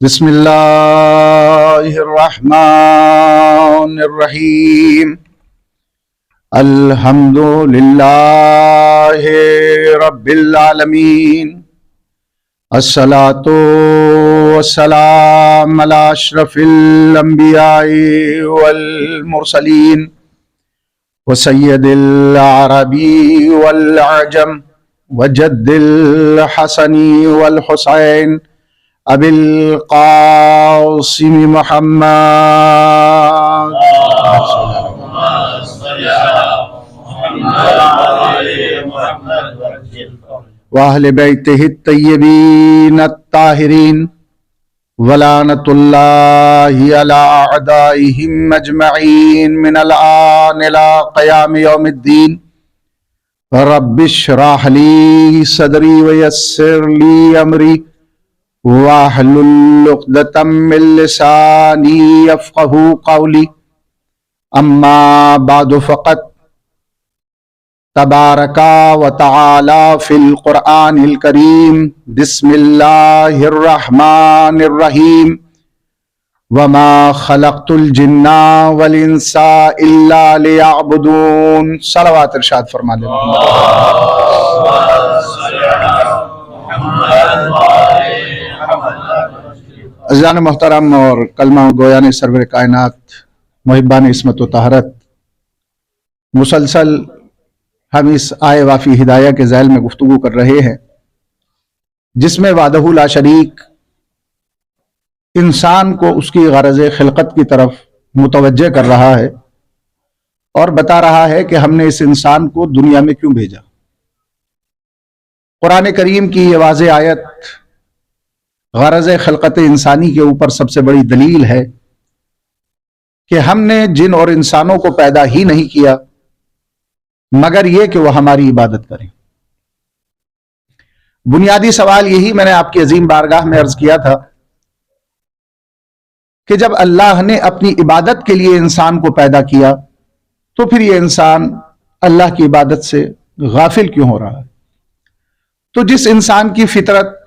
بسم اللہ الرحمن الرحیم الحمد للہ رب العالمین الصلاۃ والسلام علی اشرف الانبیاء والمرسلین وسید العربی والعجم وجد الحسن والحسین ابی القاسم محمد واہل بیتہ الطیبین الطاہرین ولعنۃ اللہ علی اعدائہم اجمعین من الآن الی قیام یوم الدین رب اشرح لی صدری ویسر لی امری واحلل عقدۃ من لسانی یفقہوا قولی اما بعد فقد تبارک و تعالی فی القرآن الکریم بسم اللہ الرحمن الرحیم وما خلقت الجن والانس الا لیعبدون صلوات ارشاد فرما دیں عزیزان محترم اور کلمہ گویان سرور کائنات محبان عصمت و طہارت، مسلسل ہم اس آئے وافی ہدایہ کے ذیل میں گفتگو کر رہے ہیں جس میں وحدہ لا شریک انسان کو اس کی غرض خلقت کی طرف متوجہ کر رہا ہے اور بتا رہا ہے کہ ہم نے اس انسان کو دنیا میں کیوں بھیجا۔ قرآن کریم کی یہ واضح آیت غرض خلقت انسانی کے اوپر سب سے بڑی دلیل ہے کہ ہم نے جن اور انسانوں کو پیدا ہی نہیں کیا مگر یہ کہ وہ ہماری عبادت کریں۔ بنیادی سوال یہی میں نے آپ کی عظیم بارگاہ میں عرض کیا تھا کہ جب اللہ نے اپنی عبادت کے لیے انسان کو پیدا کیا تو پھر یہ انسان اللہ کی عبادت سے غافل کیوں ہو رہا ہے؟ تو جس انسان کی فطرت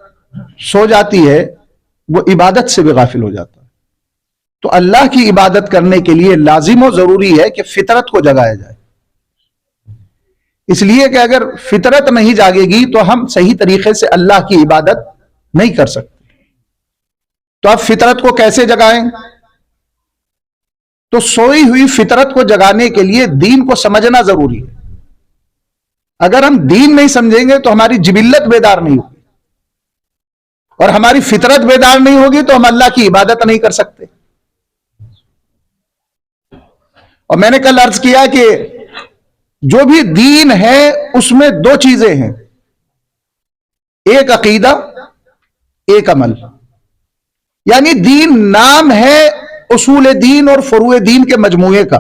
سو جاتی ہے وہ عبادت سے بھی غافل ہو جاتا ہے، تو اللہ کی عبادت کرنے کے لیے لازم و ضروری ہے کہ فطرت کو جگایا جائے۔ اس لیے کہ اگر فطرت نہیں جاگے گی تو ہم صحیح طریقے سے اللہ کی عبادت نہیں کر سکتے۔ تو اب فطرت کو کیسے جگائیں؟ تو سوئی ہوئی فطرت کو جگانے کے لیے دین کو سمجھنا ضروری ہے۔ اگر ہم دین نہیں سمجھیں گے تو ہماری جبلت بیدار نہیں ہوگی، اور ہماری فطرت بیدار نہیں ہوگی تو ہم اللہ کی عبادت نہیں کر سکتے۔ اور میں نے کل عرض کیا کہ جو بھی دین ہے اس میں دو چیزیں ہیں، ایک عقیدہ ایک عمل۔ یعنی دین نام ہے اصول دین اور فروع دین کے مجموعے کا،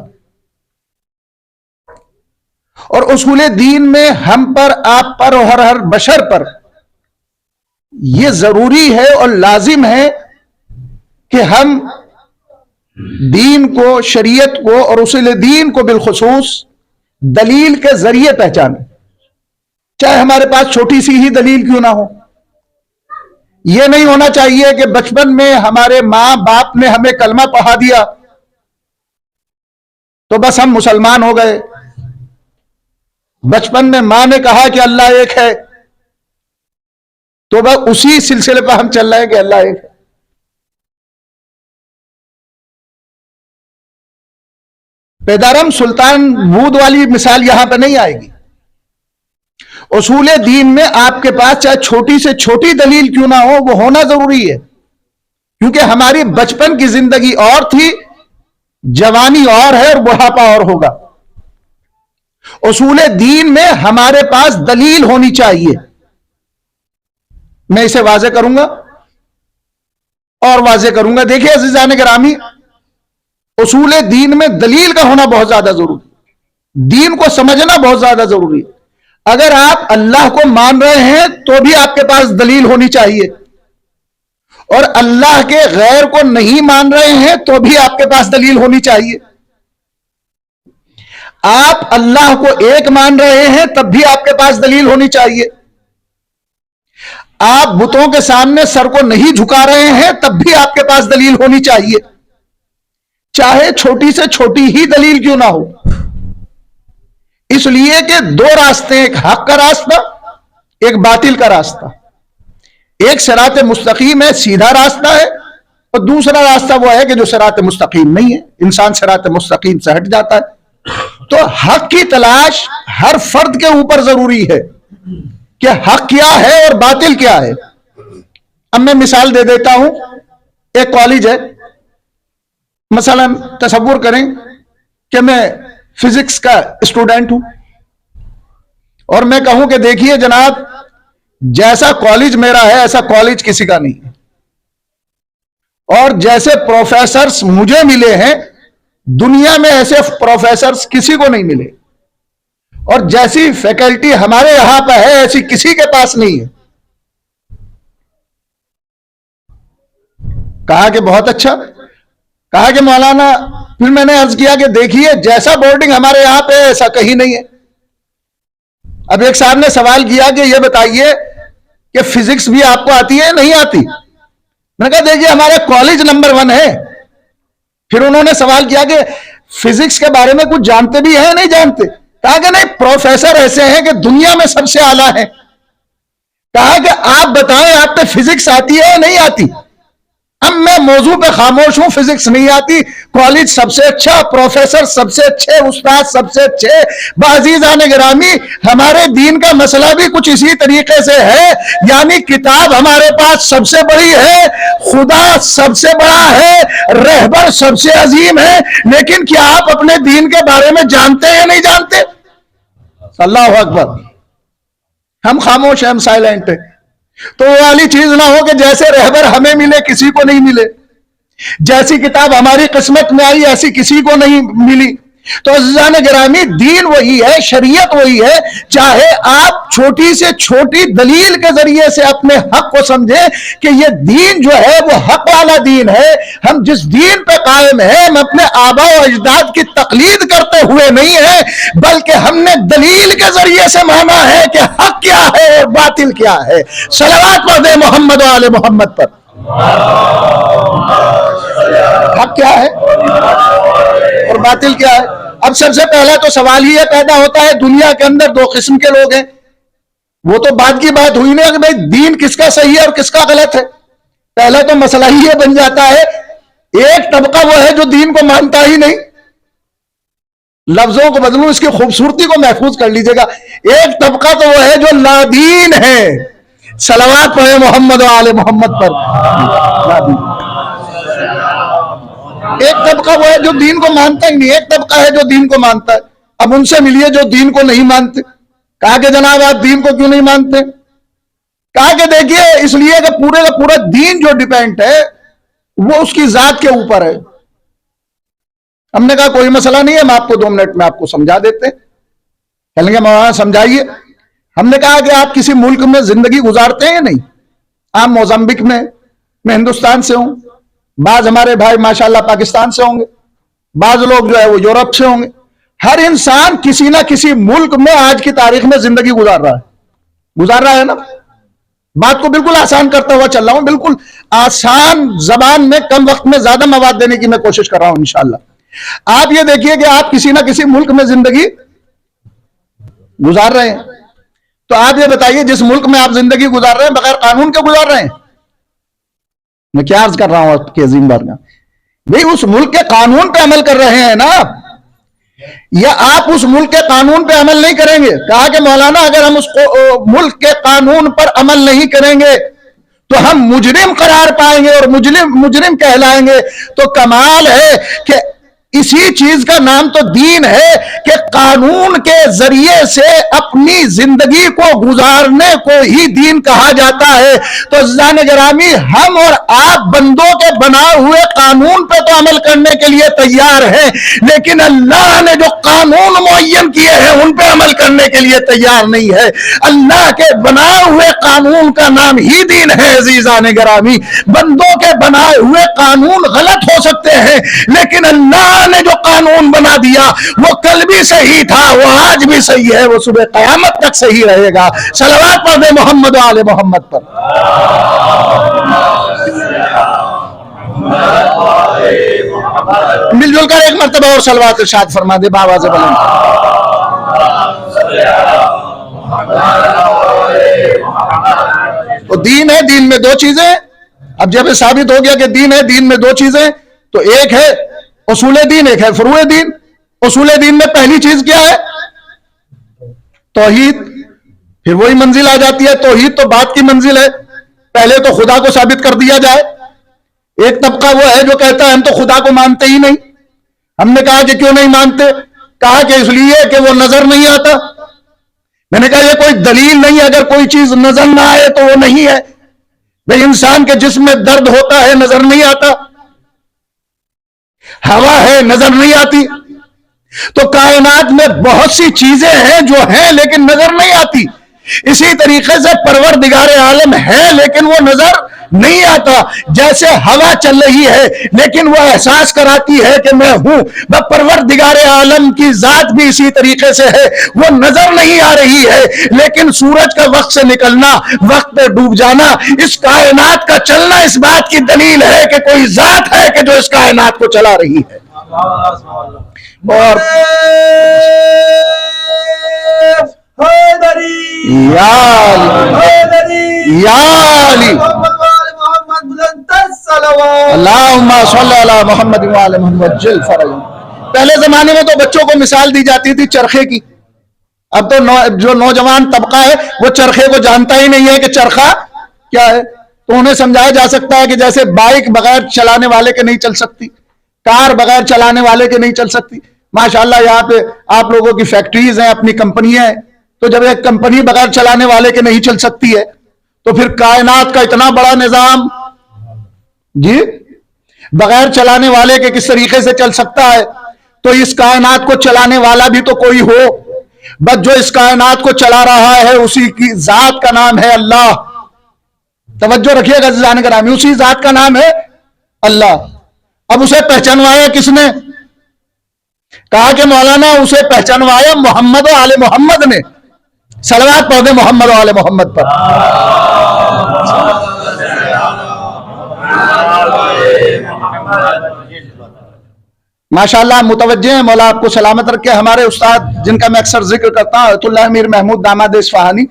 اور اصول دین میں ہم پر، آپ پر اور ہر بشر پر یہ ضروری ہے اور لازم ہے کہ ہم دین کو، شریعت کو اور اصول دین کو بالخصوص دلیل کے ذریعے پہچانیں، چاہے ہمارے پاس چھوٹی سی ہی دلیل کیوں نہ ہو۔ یہ نہیں ہونا چاہیے کہ بچپن میں ہمارے ماں باپ نے ہمیں کلمہ پڑھا دیا تو بس ہم مسلمان ہو گئے۔ بچپن میں ماں نے کہا کہ اللہ ایک ہے تو بس اسی سلسلے پر ہم چل رہے ہیں کہ اللہ ایک ہے۔ پیدارم سلطان بود والی مثال یہاں پہ نہیں آئے گی۔ اصول دین میں آپ کے پاس چاہے چھوٹی سے چھوٹی دلیل کیوں نہ ہو وہ ہونا ضروری ہے، کیونکہ ہماری بچپن کی زندگی اور تھی، جوانی اور ہے اور بڑھاپا اور ہوگا۔ اصول دین میں ہمارے پاس دلیل ہونی چاہیے۔ میں اسے واضح کروں گا اور واضح کروں گا۔ دیکھیے عزیزان گرامی، اصول دین میں دلیل کا ہونا بہت زیادہ ضروری ہے، دین کو سمجھنا بہت زیادہ ضروری ہے۔ اگر آپ اللہ کو مان رہے ہیں تو بھی آپ کے پاس دلیل ہونی چاہیے، اور اللہ کے غیر کو نہیں مان رہے ہیں تو بھی آپ کے پاس دلیل ہونی چاہیے۔ آپ اللہ کو ایک مان رہے ہیں تب بھی آپ کے پاس دلیل ہونی چاہیے۔ آپ بتوں کے سامنے سر کو نہیں جھکا رہے ہیں تب بھی آپ کے پاس دلیل ہونی چاہیے، چاہے چھوٹی سے چھوٹی ہی دلیل کیوں نہ ہو، اس لیے کہ دو راستے، ایک حق کا راستہ، ایک باطل کا راستہ، ایک صراط مستقیم ہے، سیدھا راستہ ہے، اور دوسرا راستہ وہ ہے کہ جو صراط مستقیم نہیں ہے، انسان صراط مستقیم سے ہٹ جاتا ہے۔ تو حق کی تلاش ہر فرد کے اوپر ضروری ہے کہ حق کیا ہے اور باطل کیا ہے۔ اب میں مثال دے دیتا ہوں، ایک کالج ہے، مثلا تصور کریں کہ میں فزکس کا اسٹوڈنٹ ہوں اور میں کہوں کہ دیکھیے جناب، جیسا کالج میرا ہے ایسا کالج کسی کا نہیں ہے، اور جیسے پروفیسرز مجھے ملے ہیں دنیا میں ایسے پروفیسرز کسی کو نہیں ملے، اور جیسی فیکلٹی ہمارے یہاں پہ ہے ایسی کسی کے پاس نہیں ہے۔ کہا کہ بہت اچھا، کہا کہ مولانا، پھر میں نے عرض کیا کہ دیکھیے جیسا بورڈنگ ہمارے یہاں پہ ہے ایسا کہیں نہیں ہے۔ اب ایک صاحب نے سوال کیا کہ یہ بتائیے کہ فزکس بھی آپ کو آتی ہے نہیں آتی؟ میں نے کہا دیکھیے ہمارے کالج نمبر 1 ہے۔ پھر انہوں نے سوال کیا کہ فزکس کے بارے میں کچھ جانتے بھی ہیں نہیں جانتے؟ کہا کہ نہیں، پروفیسر ایسے ہیں کہ دنیا میں سب سے اعلیٰ ہیں۔ کہا کہ آپ بتائیں آپ پہ فزکس آتی ہے یا نہیں آتی؟ اب میں موضوع پہ خاموش ہوں، فزکس نہیں آتی، کالج سب سے اچھا، پروفیسر سب سے اچھے، استاد سب سے اچھے۔ بعزیزان گرامی، ہمارے دین کا مسئلہ بھی کچھ اسی طریقے سے ہے، یعنی کتاب ہمارے پاس سب سے بڑی ہے، خدا سب سے بڑا ہے، رہبر سب سے عظیم ہے، لیکن کیا آپ اپنے دین کے بارے میں جانتے ہیں یا نہیں جانتے؟ اللہ اکبر۔ ہم خاموش ہیں، ہم سائلنٹ ہیں۔ تو وہ والی چیز نہ ہو کہ جیسے رہبر ہمیں ملے کسی کو نہیں ملے، جیسی کتاب ہماری قسمت میں آئی ایسی کسی کو نہیں ملی۔ تو عزیزان گرامی، دین وہی ہے، شریعت وہی ہے، چاہے آپ چھوٹی سے چھوٹی دلیل کے ذریعے سے اپنے حق کو سمجھیں کہ یہ دین جو ہے وہ حق والا دین ہے۔ ہم جس دین پہ قائم ہیں، ہم اپنے آباء و اجداد کی تقلید کرتے ہوئے نہیں ہیں، بلکہ ہم نے دلیل کے ذریعے سے مانا ہے کہ حق کیا ہے اور باطل کیا ہے۔ صلوات پڑھ دیں محمد و آل محمد پر۔ حق کیا ہے اور باطل کیا ہے؟ اب سب سے پہلا تو سوال ہی یہ پیدا ہوتا ہے، دنیا کے اندر 2 قسم کے لوگ ہیں۔ وہ تو بعد کی بات ہوئی نا کہ بھائی دین کس کا صحیح ہے اور کس کا غلط ہے۔ پہلا تو مسئلہ ہی یہ بن جاتا ہے، ایک طبقہ وہ ہے جو دین کو مانتا ہی نہیں، لفظوں کو بدلوں اس کی خوبصورتی کو محفوظ کر لیجئے گا، ایک طبقہ تو وہ ہے جو لادین ہے۔ صلوات پڑھیں محمد و آل محمد پر۔ ایک طبقہ وہ ہے جو دین کو مانتا ہی نہیں، ایک طبقہ ہے جو دین کو مانتا ہے۔ اب ان سے ملیے جو دین کو نہیں مانتے۔ کہا کہ جناب آپ دین کو کیوں نہیں مانتے؟ کہا کہ دیکھیے اس لیے کہ پورے کا پورا دین جو ڈیپینڈ ہے وہ اس کی ذات کے اوپر ہے۔ ہم نے کہا کوئی مسئلہ نہیں ہے، ہم آپ کو 2 منٹ میں آپ کو سمجھا دیتے ہیں۔ کہنے لگے مولانا سمجھائیے۔ ہم نے کہا کہ آپ کسی ملک میں زندگی گزارتے ہیں یا نہیں؟ آپ موزمبک میں ہندوستان سے ہوں، بعض ہمارے بھائی ماشاءاللہ پاکستان سے ہوں گے، بعض لوگ جو ہے وہ یورپ سے ہوں گے۔ ہر انسان کسی نہ کسی ملک میں آج کی تاریخ میں زندگی گزار رہا ہے نا۔ بات کو بالکل آسان کرتا ہوا چل رہا ہوں، بالکل آسان زبان میں کم وقت میں زیادہ مواد دینے کی میں کوشش کر رہا ہوں انشاءاللہ۔ آپ یہ دیکھیے کہ آپ کسی نہ کسی ملک میں زندگی گزار رہے ہیں، تو آپ یہ بتائیے جس ملک میں آپ زندگی گزار رہے ہیں بغیر قانون کے گزار رہے ہیں؟ میں کیا عرض کر رہا ہوں آپ کے عظیم بارگاہ، بھئی اس ملک کے قانون پہ عمل کر رہے ہیں نا، یا آپ اس ملک کے قانون پہ عمل نہیں کریں گے؟ کہا کہ مولانا اگر ہم اس ملک کے قانون پر عمل نہیں کریں گے تو ہم مجرم قرار پائیں گے اور مجرم کہلائیں گے۔ تو کمال ہے کہ اسی چیز کا نام تو دین ہے کہ قانون کے ذریعے سے اپنی زندگی کو گزارنے کو ہی دین کہا جاتا ہے۔ تو عزیزان گرامی، ہم اور آپ بندوں کے بنائے ہوئے قانون پہ تو عمل کرنے کے لیے تیار ہیں، لیکن اللہ نے جو قانون معین کیے ہیں ان پہ عمل کرنے کے لیے تیار نہیں ہے۔ اللہ کے بنائے ہوئے قانون کا نام ہی دین ہے۔ عزیزان گرامی، بندوں کے بنائے ہوئے قانون غلط ہو سکتے ہیں، لیکن اللہ اللہ نے جو قانون بنا دیا وہ کل بھی صحیح تھا، وہ آج بھی صحیح ہے، وہ صبح قیامت تک صحیح رہے گا۔ صلوات پڑھ دیں محمد و آل محمد پر۔ مل جل کر ایک مرتبہ اور صلوات ارشاد فرما دے باواز بلند۔ تو دین ہے، دین میں دو چیزیں، اب جب یہ ثابت ہو گیا کہ دین ہے، دین میں دو چیزیں، تو ایک ہے اصول دین، ایک ہے فروع دین۔ اصول دین میں پہلی چیز کیا ہے؟ توحید۔ پھر وہی منزل آ جاتی ہے، توحید تو بات کی منزل ہے، پہلے تو خدا کو ثابت کر دیا جائے۔ ایک طبقہ وہ ہے جو کہتا ہے ہم تو خدا کو مانتے ہی نہیں۔ ہم نے کہا کہ کیوں نہیں مانتے؟ کہا کہ اس لیے کہ وہ نظر نہیں آتا۔ میں نے کہا یہ کوئی دلیل نہیں، اگر کوئی چیز نظر نہ آئے تو وہ نہیں ہے۔ بھئی انسان کے جسم میں درد ہوتا ہے، نظر نہیں آتا، ہوا ہے، نظر نہیں آتی، تو کائنات میں بہت سی چیزیں ہیں جو ہیں لیکن نظر نہیں آتی۔ اسی طریقے سے پروردگار عالم ہے لیکن وہ نظر نہیں آتا۔ جیسے ہوا چل رہی ہے لیکن وہ احساس کراتی ہے کہ میں ہوں، پروردگار عالم کی ذات بھی اسی طریقے سے ہے، وہ نظر نہیں آ رہی ہے لیکن سورج کا وقت سے نکلنا، وقت پہ ڈوب جانا، اس کائنات کا چلنا اس بات کی دلیل ہے کہ کوئی ذات ہے کہ جو اس کائنات کو چلا رہی ہے۔ اور یا علی اللہم صلی علی محمد وعلی محمد جل فرج۔ پہلے زمانے میں تو بچوں کو مثال دی جاتی تھی چرخے کی، اب تو جو نوجوان طبقہ ہے وہ چرخے کو جانتا ہی نہیں ہے کہ چرخہ کیا ہے۔ تو انہیں سمجھایا جا سکتا ہے کہ جیسے بائک بغیر چلانے والے کے نہیں چل سکتی، کار بغیر چلانے والے کے نہیں چل سکتی۔ ماشاءاللہ یہاں پہ آپ لوگوں کی فیکٹریز ہیں، اپنی کمپنیاں ہیں، تو جب ایک کمپنی بغیر چلانے والے کے نہیں چل سکتی ہے تو پھر کائنات کا اتنا بڑا نظام جی بغیر چلانے والے کے کس طریقے سے چل سکتا ہے؟ تو اس کائنات کو چلانے والا بھی تو کوئی ہو، بس جو اس کائنات کو چلا رہا ہے اسی کی ذات کا نام ہے اللہ۔ توجہ رکھیے گا عزیزان گرامی، اسی ذات کا نام ہے اللہ۔ اب اسے پہچانوایا کس نے؟ کہا کہ مولانا اسے پہچانوایا محمد و آل محمد نے۔ صلوات پڑھ دیں محمد و آل محمد پر۔ ماشاءاللہ متوجہ ہیں، مولا آپ کو سلامت رکھے۔ ہمارے استاد جن کا میں اکثر ذکر کرتا ہوں آیت اللہ امیر محمود داماد اصفہانی،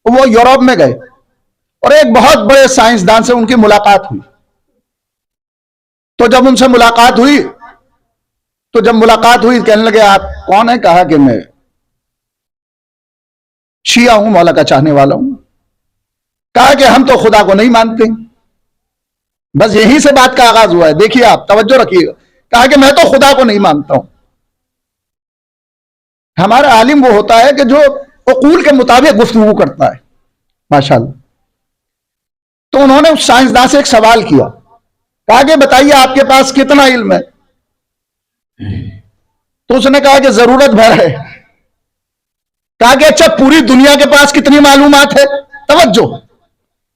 وہ یورپ میں گئے اور ایک بہت بڑے سائنسدان سے ان کی ملاقات ہوئی۔ تو جب ان سے ملاقات ہوئی کہنے لگے آپ کون ہیں؟ کہا کہ میں شیعہ ہوں، مولا کا چاہنے والا ہوں۔ کہا کہ ہم تو خدا کو نہیں مانتے۔ بس یہیں سے بات کا آغاز ہوا ہے، دیکھیے آپ توجہ رکھیے گا۔ کہا کہ میں تو خدا کو نہیں مانتا ہوں۔ ہمارا عالم وہ ہوتا ہے کہ جو عقول کے مطابق گفتگو کرتا ہے، ماشاءاللہ۔ تو انہوں نے اس سائنسدان سے ایک سوال کیا، کہا کہ بتائیے آپ کے پاس کتنا علم ہے؟ تو اس نے کہا کہ ضرورت بھر ہے۔ کہا کہ اچھا پوری دنیا کے پاس کتنی معلومات ہے؟ توجہ،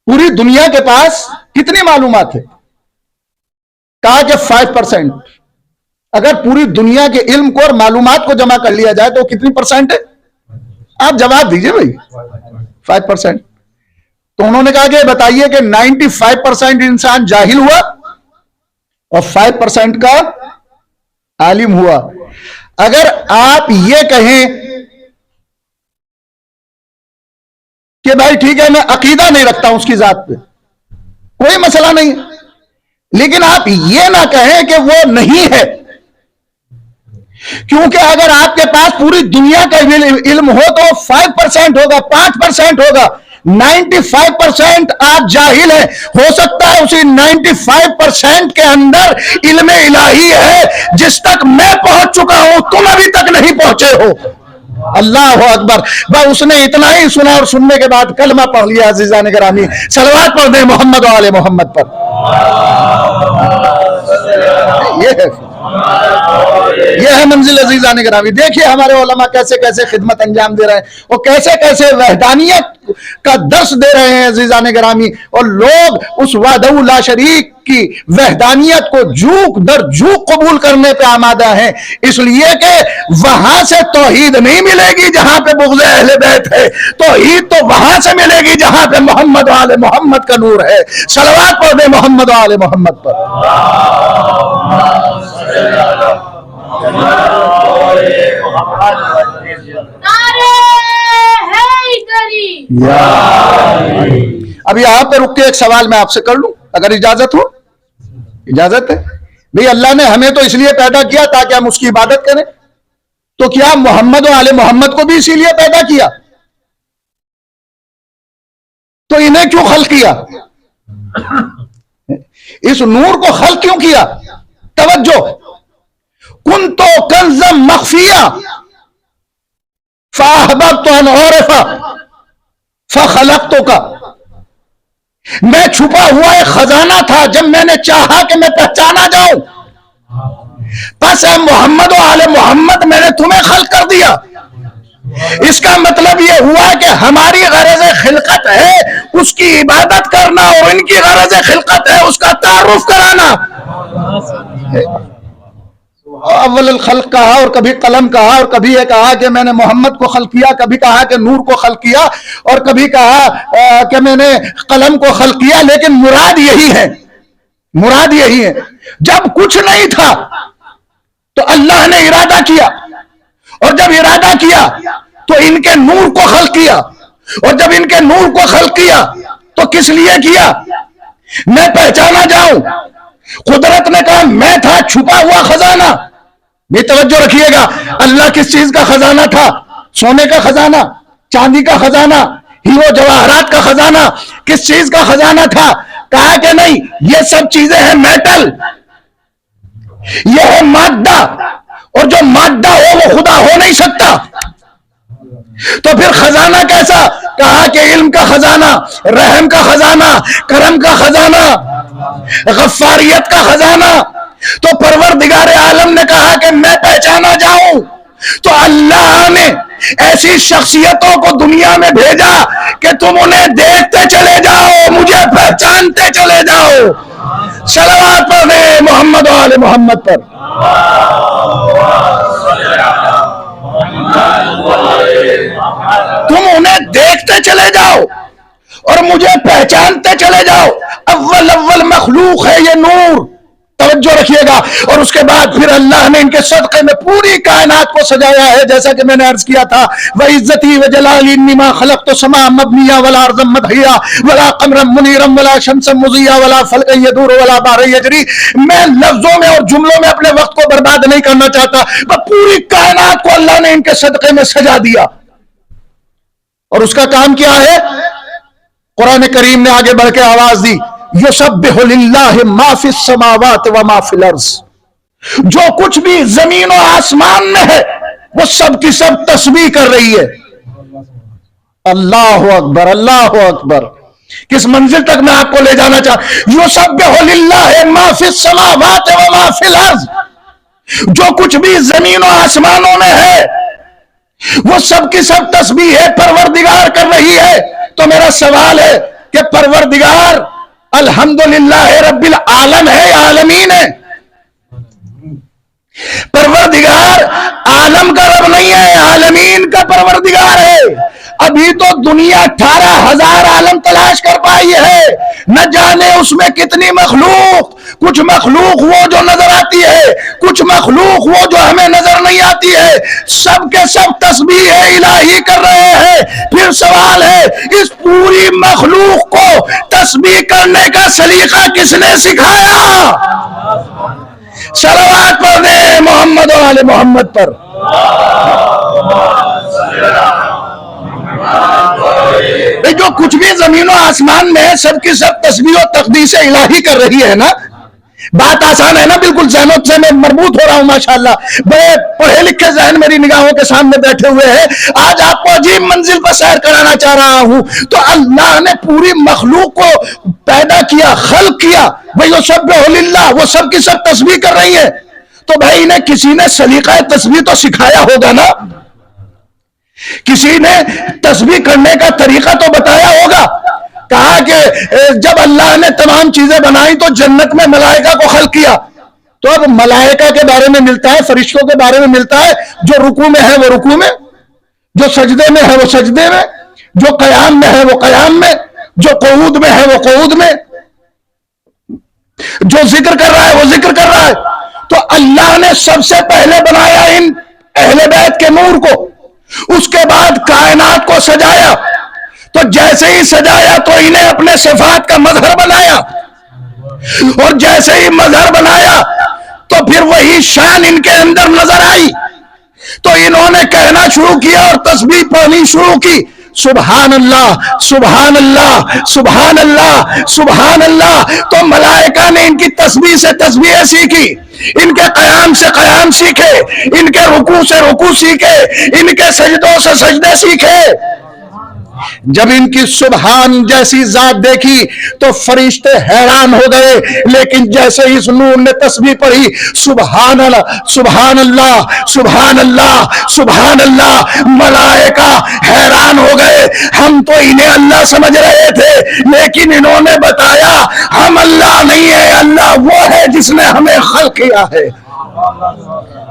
پوری دنیا کے پاس کتنی معلومات ہے؟ کہا کہ 5%۔ اگر پوری دنیا کے علم کو اور معلومات کو جمع کر لیا جائے تو کتنی پرسنٹ ہے؟ آپ جواب دیجئے بھائی۔ 5%۔ تو انہوں نے کہا کہ بتائیے کہ 95% انسان جاہل ہوا اور 5% کا عالم ہوا۔ اگر آپ یہ کہیں کہ بھائی ٹھیک ہے میں عقیدہ نہیں رکھتا ہوں اس کی ذات پہ، کوئی مسئلہ نہیں، لیکن آپ یہ نہ کہیں کہ وہ نہیں ہے، کیونکہ اگر آپ کے پاس پوری دنیا کا علم ہو تو 5% ہوگا، 5% ہوگا، 95% آپ جاہل ہیں۔ ہو سکتا ہے اسی 95% کے اندر علم الہی ہے جس تک میں پہنچ چکا ہوں تم ابھی تک نہیں پہنچے ہو۔ اللہ اکبر۔ بس اس نے اتنا ہی سنا اور سننے کے بعد کلمہ پڑھ لیا۔ عزیزان گرامی صلوات پڑھ دیں محمد و آل محمد پر۔ یہ ہے یہ ہے منزل عزیزان گرامی. دیکھیے ہمارے علماء کیسے کیسے خدمت انجام دے رہے ہیں اور کیسے کیسے وحدانیت کا درس دے رہے ہیں عزیزان گرامی, اور لوگ اس وحدہ لا شریک کی وحدانیت کو جھوک در جھوک قبول کرنے پہ آمادہ ہیں, اس لیے کہ وہاں سے توحید نہیں ملے گی جہاں پہ بغض اہل بیت ہے, توحید تو وہاں سے ملے گی جہاں پہ محمد و آل محمد کا نور ہے. صلوات پڑھ دیں محمد و آل محمد پر. اب یہاں پہ رک کے ایک سوال میں آپ سے کر لوں اگر اجازت ہو؟ اجازت ہے بھئی. اللہ نے ہمیں تو اس لیے پیدا کیا تاکہ ہم اس کی عبادت کریں, تو کیا محمد و آل محمد کو بھی اسی لیے پیدا کیا؟ تو انہیں کیوں خلق کیا؟ اس نور کو خلق کیوں کیا؟ توجہ, کنتو کنزا مخفیہ فاحببت ان اعرف فخلقتک, میں چھپا ہوا ایک خزانہ تھا, جب میں نے چاہا کہ میں پہچانا جاؤں, پس اے محمد و آل محمد میں نے تمہیں خلق کر دیا. اس کا مطلب یہ ہوا کہ ہماری غرض خلقت ہے اس کی عبادت کرنا, اور ان کی غرض خلقت ہے اس کا تعارف کرانا. اول الخلق کہا اور کبھی قلم کہا, اور کبھی یہ کہا کہ میں نے محمد کو خلق کیا, کبھی کہا کہ نور کو خلق کیا, اور کبھی کہا کہ میں نے قلم کو خلق کیا, لیکن مراد یہی ہے, مراد یہی ہے. جب کچھ نہیں تھا تو اللہ نے ارادہ کیا, اور جب ارادہ کیا تو ان کے نور کو خلق کیا, اور جب ان کے نور کو خلق کیا تو کس لیے کیا؟ میں پہچانا جاؤں. قدرت نے کہا میں تھا چھپا ہوا خزانہ. بھی توجہ رکھیے گا, اللہ کس چیز کا خزانہ تھا؟ سونے کا خزانہ, چاندی کا خزانہ, ہیرو جواہرات کا خزانہ. کس چیز کا خزانہ تھا؟ کہا کہ نہیں, یہ سب چیزیں ہیں میٹل, یہ ہے مادہ, اور جو مادہ ہو وہ خدا ہو نہیں سکتا. تو پھر خزانہ کیسا؟ کہا کہ علم کا خزانہ, رحم کا خزانہ, کرم کا خزانہ, غفاریت کا خزانہ. تو پروردگار عالم نے کہا کہ میں پہچانا جاؤں, تو اللہ نے ایسی شخصیتوں کو دنیا میں بھیجا کہ تم انہیں دیکھتے چلے جاؤ, مجھے پہچانتے چلے جاؤ. صلوات پڑھیں محمد و آل محمد پر. تم انہیں دیکھتے چلے جاؤ اور مجھے پہچانتے چلے جاؤ. اول مخلوق ہے یہ نور, توجہ رکھیے گا. اور اس کے بعد پھر اللہ نے ان کے صدقے میں پوری کائنات کو سجایا ہے, جیسا کہ میں نے عرض کیا تھا, وَعِزَّتِي وَجَلَالِي إِنِّي مَا خَلَقْتُ السَّمَاءَ مَبْنِيًّا وَلَا أَرْضًا مَدْحِيًّا وَلَا قَمَرًا مُنِيرًا وَلَا شَمْسًا مُضِيًّا وَلَا فَلْكًا يَدُورُ وَلَا بَحْرًا يَجْرِي. میں لفظوں میں اور جملوں میں اپنے وقت کو برباد نہیں کرنا چاہتا, پوری کائنات کو اللہ نے ان کے صدقے میں سجا دیا. اور اس کا کام کیا ہے؟ قرآن کریم نے آگے بڑھ کے آواز دی, یسبح للہ ما فی السماوات وما فی الارض. جو کچھ بھی زمین و آسمان میں ہے وہ سب کی سب تسبیح کر رہی ہے. اللہ اکبر, اللہ اکبر. کس منزل تک میں آپ کو لے جانا چاہتا, یسبح للہ ما فی السماوات وما فی الارض. جو کچھ بھی زمین و آسمانوں میں ہے وہ سب کی سب تسبیح ہے, پروردگار کر رہی ہے. تو میرا سوال ہے کہ پروردگار الحمدللہ رب العالم ہے, عالمین ہے. پروردگار عالم کا رب نہیں ہے, عالمین کا پروردگار ہے. ابھی تو دنیا 18,000 عالم تلاش کر پائی ہے, نہ جانے اس میں کتنی مخلوق. کچھ مخلوق وہ جو نظر آتی ہے, کچھ مخلوق وہ جو ہمیں نظر نہیں آتی ہے. سب کے سب تسبیح الہی کر رہے ہیں. پھر سوال ہے, اس پوری مخلوق کو تسبیح کرنے کا سلیقہ کس نے سکھایا؟ صلوات پڑھ دیں محمد و آل محمد پر. جو کچھ بھی زمین و آسمان میں سب کی سب تسبیح و تقدیس الہی کر رہی ہے نا, بات آسان ہے نا, بالکل ذہنوں سے میں مربوط ہو رہا ہوں ماشاءاللہ. بڑے پڑھے لکھے ذہن میری نگاہوں کے سامنے بیٹھے ہوئے ہیں. آج آپ کو عجیب منزل پر سیر کرانا چاہ رہا ہوں. تو اللہ نے پوری مخلوق کو پیدا کیا, خلق کیا. وَيُسَبِّحُ لِلَّهِ, وہ سب کی سب تسبیح کر رہی ہے. تو بھائی انہیں کسی نے سلیقہ تسبیح تو سکھایا ہوگا نا، کسی نے تسبیح کرنے کا طریقہ تو بتایا ہوگا. کہا کہ جب اللہ نے تمام چیزیں بنائی تو جنت میں ملائکہ کو خلق کیا. تو اب ملائکہ کے بارے میں ملتا ہے، فرشتوں کے بارے میں ملتا ہے، جو رکوع میں ہے وہ رکوع میں، جو سجدے میں ہے وہ سجدے میں، جو قیام میں ہے وہ قیام میں، جو قعود میں ہے وہ قعود میں، جو ذکر کر رہا ہے وہ ذکر کر رہا ہے. تو اللہ نے سب سے پہلے بنایا ان اہل بیت کے نور کو، اس کے بعد کائنات کو سجایا. تو جیسے ہی سجایا تو انہیں اپنے صفات کا مظہر بنایا، اور جیسے ہی مظہر بنایا تو پھر وہی شان ان کے اندر نظر آئی. تو انہوں نے کہنا شروع کیا اور تسبیح پڑھنی شروع کی، سبحان اللہ سبحان اللہ سبحان اللہ سبحان اللہ. تو ملائکہ نے ان کی تسبیح سے تسبیح سیکھی، ان کے قیام سے قیام سیکھے، ان کے رکوع سے رکوع سیکھے، ان کے سجدوں سے سجدے سیکھے. جب ان کی سبحان جیسی ذات دیکھی تو فرشتے حیران ہو گئے، لیکن جیسے ہی اس نور نے تسبیح پڑھی سبحان اللہ سبحان اللہ سبحان اللہ سبحان اللہ، ملائکہ حیران ہو گئے. ہم تو انہیں اللہ سمجھ رہے تھے، لیکن انہوں نے بتایا ہم اللہ نہیں ہے، اللہ وہ ہے جس نے ہمیں خلق کیا ہے.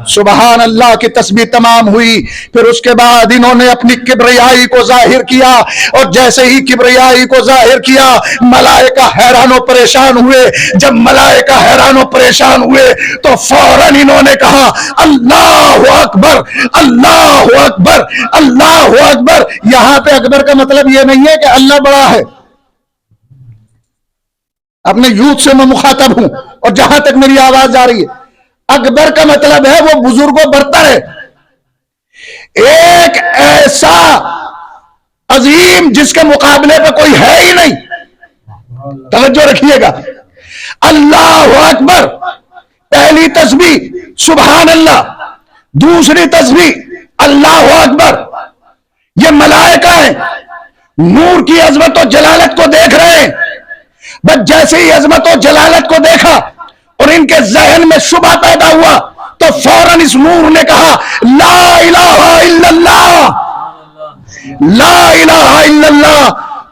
سبحان اللہ کی تسبیح تمام ہوئی. پھر اس کے بعد انہوں نے اپنی کبریائی کو ظاہر کیا، اور جیسے ہی کبریائی کو ظاہر کیا ملائکہ حیران و پریشان ہوئے. جب ملائکہ حیران و پریشان ہوئے تو فوراً انہوں نے کہا اللہ اکبر اللہ اکبر اللہ اکبر. یہاں پہ اکبر کا مطلب یہ نہیں ہے کہ اللہ بڑا ہے. اپنے یوتھ سے میں مخاطب ہوں اور جہاں تک میری آواز جا رہی ہے، اکبر کا مطلب ہے وہ بزرگ و برتر ہے، ایک ایسا عظیم جس کے مقابلے پہ کوئی ہے ہی نہیں. توجہ رکھیے گا. اللہ اکبر پہلی تسبیح سبحان اللہ، دوسری تسبیح اللہ اکبر. یہ ملائکہ ہیں، نور کی عظمت و جلالت کو دیکھ رہے ہیں. بس جیسے ہی عظمت و جلالت کو دیکھا اور ان کے ذہن میں شبہ پیدا ہوا تو فوراً اس نور نے کہا لا الہ الا اللہ لا الہ الا اللہ،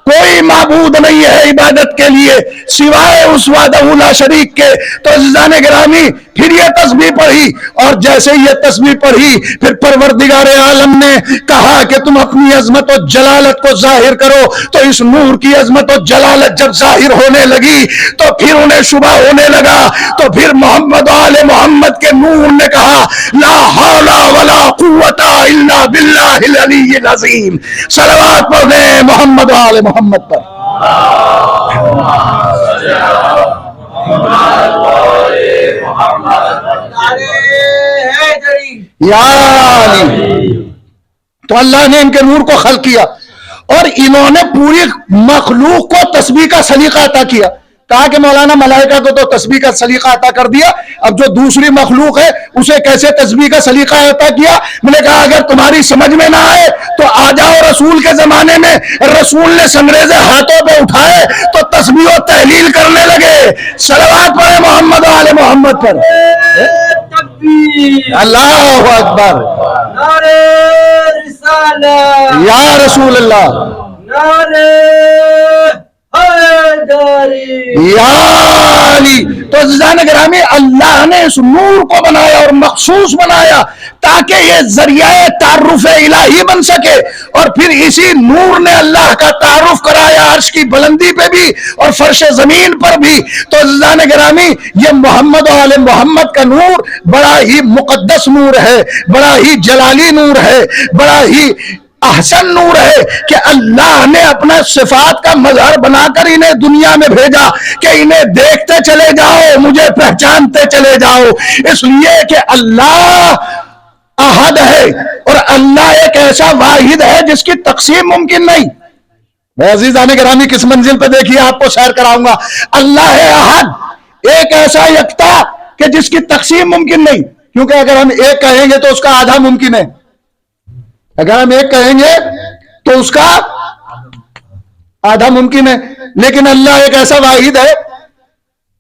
کوئی معبود نہیں ہے عبادت کے لیے سوائے اس وحدہ لا شریک کے. تو عزیزان گرامی پھر یہ تسبیح پڑھی، اور جیسے یہ تسبیح پڑھی پھر پروردگار عالم نے کہا کہ تم اپنی عظمت و جلالت کو ظاہر کرو. تو اس نور کی عظمت و جلالت جب ظاہر ہونے لگی تو پھر انہیں شبہ ہونے لگا. تو پھر محمد و آل محمد کے نور نے کہا لا حول ولا قوت الا باللہ العلی العظیم. صلوات پڑھیں محمد و آل محمد پر. یا علی. تو اللہ نے ان کے نور کو خلق کیا اور انہوں نے پوری مخلوق کو تسبیح کا سلیقہ عطا کیا. کہا کہ مولانا ملائکہ کو تو تسبیح کا سلیقہ عطا کر دیا، اب جو دوسری مخلوق ہے اسے کیسے تسبیح کا سلیقہ عطا کیا؟ میں نے کہا اگر تمہاری سمجھ میں نہ آئے تو آ جاؤ رسول کے زمانے میں. رسول نے سنگریزے ہاتھوں پہ اٹھائے تو تسبیح و تحلیل کرنے لگے. صلوات پڑھیں محمد و آل محمد پر. اللہ اکبر. یا رسول اللہ. یا علی. تو عزیزان گرامی اللہ نے اس نور کو بنایا اور مخصوص بنایا تاکہ یہ ذریعہ تعارف الہی بن سکے، اور پھر اسی نور نے اللہ کا تعارف کرایا عرش کی بلندی پہ بھی اور فرش زمین پر بھی. تو عزیزان گرامی یہ محمد و آل محمد کا نور بڑا ہی مقدس نور ہے، بڑا ہی جلالی نور ہے، بڑا ہی احسن نور ہے کہ اللہ نے اپنا صفات کا مظہر بنا کر انہیں دنیا میں بھیجا کہ انہیں دیکھتے چلے جاؤ، مجھے پہچانتے چلے جاؤ. اس لیے کہ اللہ احد ہے اور اللہ ایک ایسا واحد ہے جس کی تقسیم ممکن نہیں. عزیزان گرامی کس منزل پہ دیکھیے آپ کو سیر کراؤں گا. اللہ ہے احد، ایک ایسا یکتا کہ جس کی تقسیم ممکن نہیں، کیونکہ اگر ہم ایک کہیں گے تو اس کا آدھا ممکن ہے، اگر ہم ایک کہیں گے تو اس کا آدھا ممکن ہے. لیکن اللہ ایک ایسا واحد ہے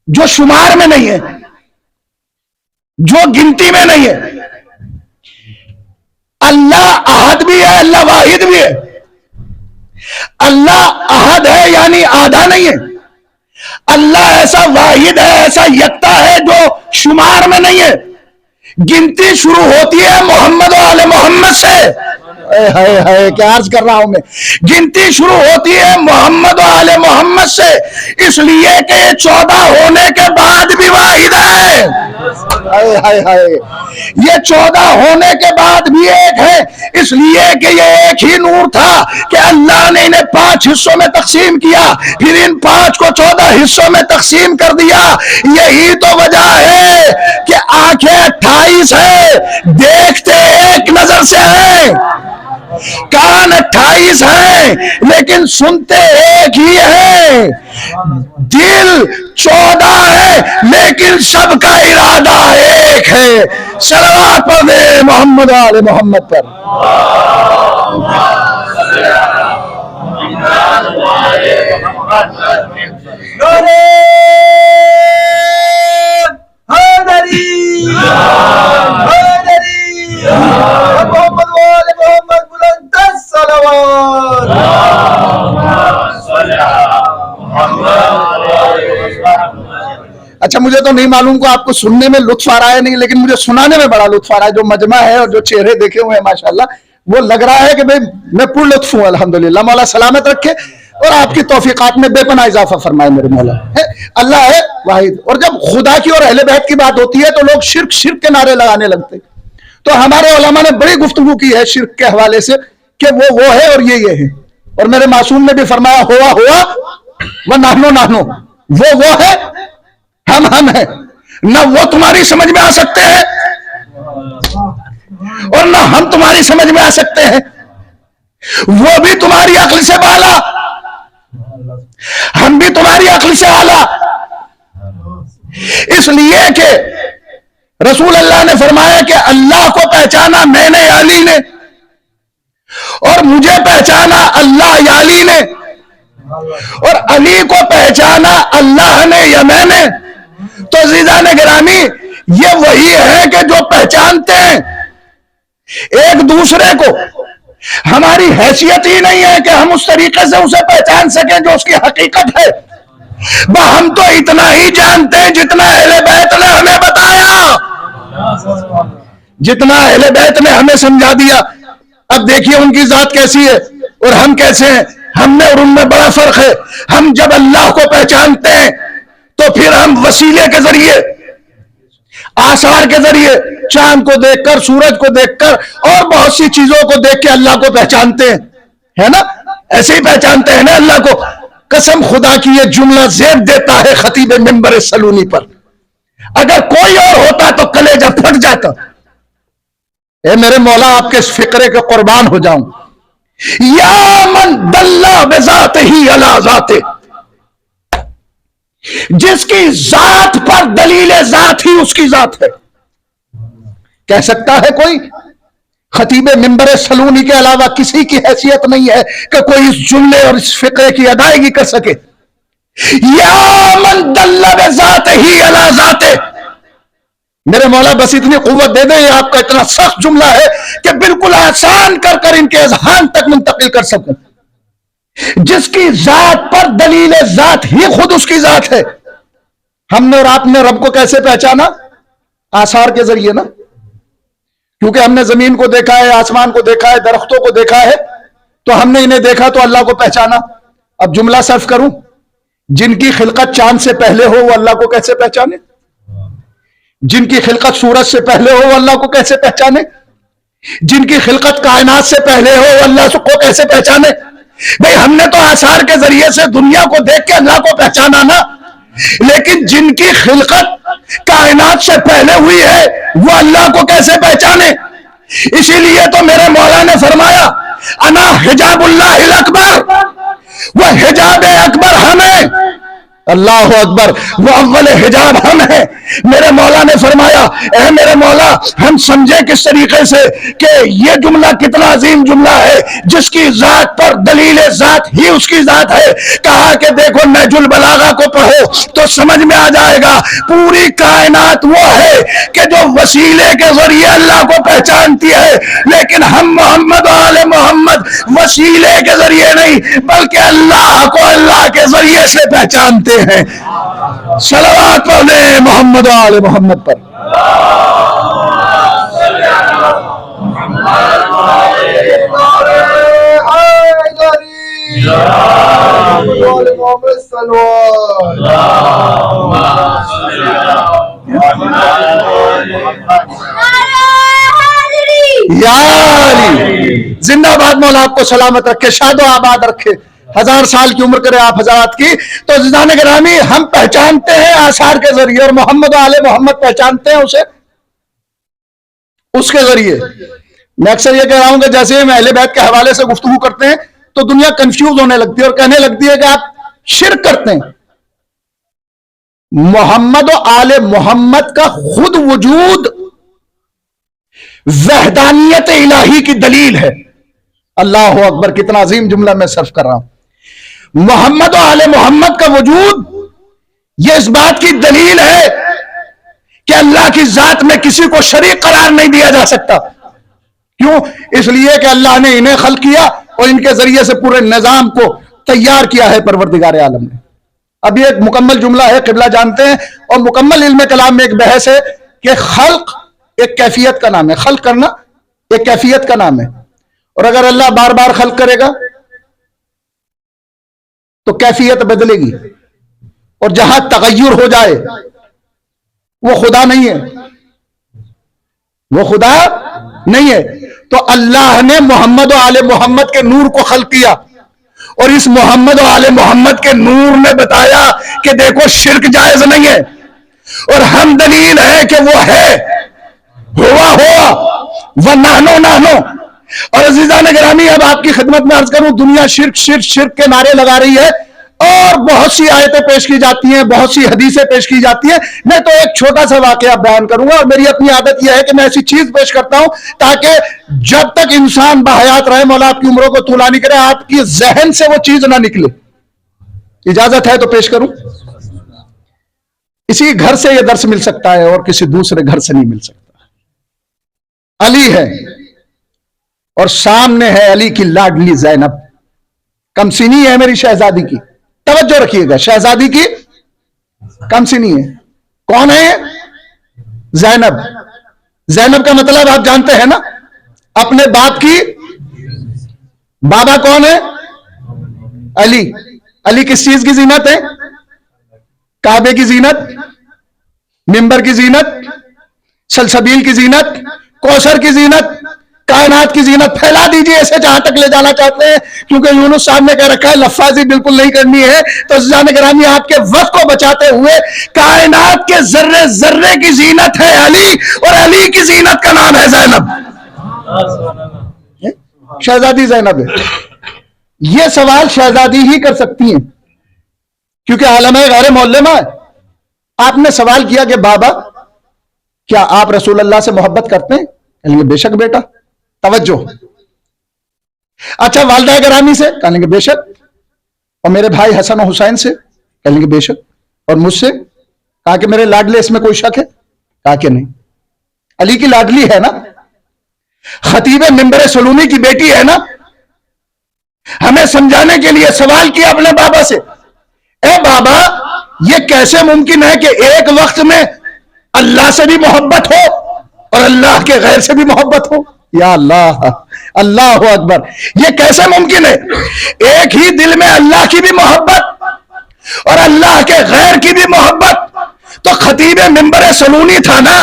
جو شمار میں نہیں ہے. جو گنتی میں نہیں ہے. اللہ احد بھی ہے, اللہ واحد بھی ہے. اللہ احد ہے یعنی آدھا نہیں ہے. اللہ ایسا واحد ہے, ایسا یکتا ہے جو شمار میں نہیں ہے. گنتی شروع ہوتی ہے محمد و آل محمد سے. کیا عرض کر رہا ہوں میں, گنتی شروع ہوتی ہے محمد و آل محمد سے, اس لیے کہ 14 ہونے کے بعد بھی واحد ہے. یہ 14 ہونے کے بعد بھی ایک ہے, اس لیے کہ یہ ایک ہی نور تھا کہ اللہ نے انہیں 5 حصوں میں تقسیم کیا, پھر ان 5 کو 14 حصوں میں تقسیم کر دیا. یہی تو وجہ ہے کہ آنکھیں 28 ہیں, دیکھتے ایک نظر سے ہیں. کان 28 ہیں لیکن سنتے ایک ہی ہیں. دل 14 ہے لیکن سب کا ارادہ ایک ہے. صلوات پڑھ دے محمد آل محمد پر. اچھا مجھے تو نہیں معلوم کو آپ کو سننے میں لطف آ رہا ہے نہیں, لیکن مجھے سنانے میں بڑا لطف آ رہا ہے. جو مجمع ہے اور جو چہرے دیکھے ہوئے ہیں ماشاءاللہ, وہ لگ رہا ہے کہ بھئی میں پر لطف ہوں. الحمدللہ, مولا سلامت رکھے اور آپ کی توفیقات میں بے پناہ اضافہ فرمائے میرے مولا. اللہ ہے واحد. اور جب خدا کی اور اہل بیت کی بات ہوتی ہے تو لوگ شرک شرک کے نعرے لگانے لگتے. تو ہمارے علماء نے بڑی گفتگو کی ہے شرک کے حوالے سے کہ وہ ہے اور یہ ہے. اور میرے معصوم نے بھی فرمایا ہوا ہوا وہ نانو نانو, وہ ہے ہم ہیں. نہ وہ تمہاری سمجھ میں آ سکتے ہیں اور نہ ہم تمہاری سمجھ میں آ سکتے ہیں. وہ بھی تمہاری عقل سے بالا, ہم بھی تمہاری عقل سے اعلیٰ. اس لیے کہ رسول اللہ نے فرمایا کہ اللہ کو پہچانا میں نے علی نے, اور مجھے پہچانا اللہ یا علی نے, اور علی کو پہچانا اللہ نے یا میں نے. تو عزیزان گرامی, یہ وہی ہے کہ جو پہچانتے ہیں ایک دوسرے کو. ہماری حیثیت ہی نہیں ہے کہ ہم اس طریقے سے اسے پہچان سکیں جو اس کی حقیقت ہے. ہم تو اتنا ہی جانتے ہیں جتنا اہل بیت نے ہمیں بتایا, جتنا اہل بیت نے ہمیں سمجھا دیا. اب دیکھیے ان کی ذات کیسی ہے اور ہم کیسے ہیں. ہم میں اور ان میں بڑا فرق ہے. ہم جب اللہ کو پہچانتے ہیں تو پھر ہم وسیلے کے ذریعے, آثار کے ذریعے, چاند کو دیکھ کر, سورج کو دیکھ کر اور بہت سی چیزوں کو دیکھ کے اللہ کو پہچانتے ہیں, ہے نا. ایسے ہی پہچانتے ہیں نا اللہ کو. قسم خدا کی یہ جملہ زیب دیتا ہے خطیب منبر سلونی پر. اگر کوئی اور ہوتا تو کلیجہ پھٹ جاتا. اے میرے مولا آپ کے اس فقرے کے قربان ہو جاؤں. یا من دلہ بذات ہی علی ذات, جس کی ذات پر دلیل ذات ہی اس کی ذات ہے. کہہ سکتا ہے کوئی خطیب منبر سلونی کے علاوہ کسی کی حیثیت نہیں ہے کہ کوئی اس جملے اور اس فقرے کی ادائیگی کر سکے. یا من دل بذات ہی علی ذات, میرے مولا بس اتنی قوت دے دیں. یہ آپ کا اتنا سخت جملہ ہے کہ بالکل آسان کر کر ان کے اذہان تک منتقل کر سکوں. جس کی ذات پر دلیل ذات ہی خود اس کی ذات ہے. ہم نے اور آپ نے رب کو کیسے پہچانا؟ آثار کے ذریعے نا, کیونکہ ہم نے زمین کو دیکھا ہے, آسمان کو دیکھا ہے, درختوں کو دیکھا ہے, تو ہم نے انہیں دیکھا تو اللہ کو پہچانا. اب جملہ صرف کروں, جن کی خلقت چاند سے پہلے ہو وہ اللہ کو کیسے پہچانے؟ جن کی خلقت سورج سے پہلے ہو وہ اللہ کو کیسے پہچانے؟ جن کی خلقت کائنات سے پہلے ہو وہ اللہ کو کیسے پہچانے؟ بھئی ہم نے تو آثار کے ذریعے سے دنیا کو دیکھ کے اللہ کو پہچانا نا, لیکن جن کی خلقت کائنات سے پہلے ہوئی ہے وہ اللہ کو کیسے پہچانے؟ اسی لیے تو میرے مولا نے فرمایا انا حجاب اللہ الاکبر, وہ حجاب اکبر ہم ہیں. اللہ اکبر, وہ اول حجاب ہم ہیں. میرے مولا نے فرمایا اے میرے مولا ہم سمجھیں کس طریقے سے کہ یہ جملہ کتنا عظیم جملہ ہے جس کی ذات پر دلیل ذات ہی اس کی ذات ہے. کہا کہ دیکھو نہج البلاغہ کو پڑھو تو سمجھ میں آ جائے گا پوری کائنات وہ ہے کہ جو وسیلے کے ذریعے اللہ کو پہچانتی ہے، لیکن ہم محمد و آل محمد وسیلے کے ذریعے نہیں بلکہ اللہ کو اللہ کے ذریعے سے پہچانتے ہیں. صلوات پڑھیں محمد و آل محمد پر. زندہ باد مولا آپ کو سلامت رکھے، شاد و آباد رکھے، 1000 سال کی عمر کرے آپ حضرات کی. تو عزیزان گرامی ہم پہچانتے ہیں آثار کے ذریعے اور محمد و آل محمد پہچانتے ہیں اسے اس کے ذریعے. میں اکثر یہ کہہ رہا ہوں کہ جیسے ہم اہل بیت کے حوالے سے گفتگو کرتے ہیں تو دنیا کنفیوز ہونے لگتی ہے اور کہنے لگتی ہے کہ آپ شرک کرتے ہیں. محمد و آل محمد کا خود وجود وحدانیت الہی کی دلیل ہے. اللہ اکبر، کتنا عظیم جملہ میں صرف کر رہا ہوں. محمد و آل محمد کا وجود یہ اس بات کی دلیل ہے کہ اللہ کی ذات میں کسی کو شریک قرار نہیں دیا جا سکتا. کیوں؟ اس لیے کہ اللہ نے انہیں خلق کیا اور ان کے ذریعے سے پورے نظام کو تیار کیا ہے پروردگار عالم نے. اب یہ ایک مکمل جملہ ہے، قبلہ جانتے ہیں، اور مکمل علم کلام میں ایک بحث ہے کہ خلق ایک کیفیت کا نام ہے. خلق کرنا ایک کیفیت کا نام ہے، اور اگر اللہ بار بار خلق کرے گا تو کیفیت بدلے گی، اور جہاں تغیر ہو جائے وہ خدا نہیں ہے، وہ خدا نہیں ہے. تو اللہ نے محمد و آل محمد کے نور کو خلق کیا، اور اس محمد و آل محمد کے نور نے بتایا کہ دیکھو شرک جائز نہیں ہے، اور ہم دلیل ہے کہ وہ ہے، ہوا ونحنو نحنو. اور عزیزان گرامی اب آپ کی خدمت میں عرض کروں، دنیا شرک شرک شرک کے نعرے لگا رہی ہے اور بہت سی آیتیں پیش کی جاتی ہیں، بہت سی حدیثیں پیش کی جاتی ہیں. میں تو ایک چھوٹا سا واقعہ بیان کروں گا، اور میری اپنی عادت یہ ہے کہ میں ایسی چیز پیش کرتا ہوں تاکہ جب تک انسان بحیات رہے، مولا آپ کی عمروں کو طولانی کرے، آپ کی ذہن سے وہ چیز نہ نکلے. اجازت ہے تو پیش کروں؟ اسی گھر سے یہ درس مل سکتا ہے اور کسی دوسرے گھر سے نہیں مل سکتا. علی ہے اور سامنے ہے علی کی لاڈلی زینب، کمسینی ہے میری شہزادی کی. توجہ رکھیے گا، شہزادی کی کمسینی ہے. کون ہے؟ زینب. زینب کا مطلب آپ جانتے ہیں نا، اپنے باپ کی. بابا کون ہے؟ علی. علی کس چیز کی زینت ہے؟ کعبے کی زینت، منبر کی زینت، سلسبیل کی زینت، کوثر کی زینت، کائنات کی زینت. پھیلا دیجئے اسے جہاں تک لے جانا چاہتے ہیں، کیونکہ یونس صاحب نے کہہ رکھا ہے لفاظی بالکل نہیں کرنی ہے. تو عزیزان گرامی آپ کے وقت کو بچاتے ہوئے، کائنات کے ذرے ذرے کی زینت ہے علی، اور علی کی زینت کا نام ہے زینب. شہزادی زینب ہے. یہ سوال شہزادی ہی کر سکتی ہیں کیونکہ عالم غیر معلمہ ہے. آپ نے سوال کیا کہ بابا کیا آپ رسول اللہ سے محبت کرتے ہیں؟ کہیں گے بے شک بیٹا. توجہ. اچھا والدہ گرامی سے؟ کہیں گے بے شک. اور میرے بھائی حسن و حسین سے؟ کہیں گے بے شک. اور مجھ سے؟ کہا کہ میرے لاڈلے اس میں کوئی شک ہے؟ کہا کہ نہیں. علی کی لاڈلی ہے نا، خطیب منبر سلومی کی بیٹی ہے نا. ہمیں سمجھانے کے لیے سوال کیا اپنے بابا سے، اے بابا یہ کیسے ممکن ہے کہ ایک وقت میں اللہ سے بھی محبت ہو اور اللہ کے غیر سے بھی محبت ہو؟ یا اللہ، اللہ اکبر. یہ کیسے ممکن ہے؟ ایک ہی دل میں اللہ کی بھی محبت اور اللہ کے غیر کی بھی محبت. تو خطیب منبر سلونی تھا نا،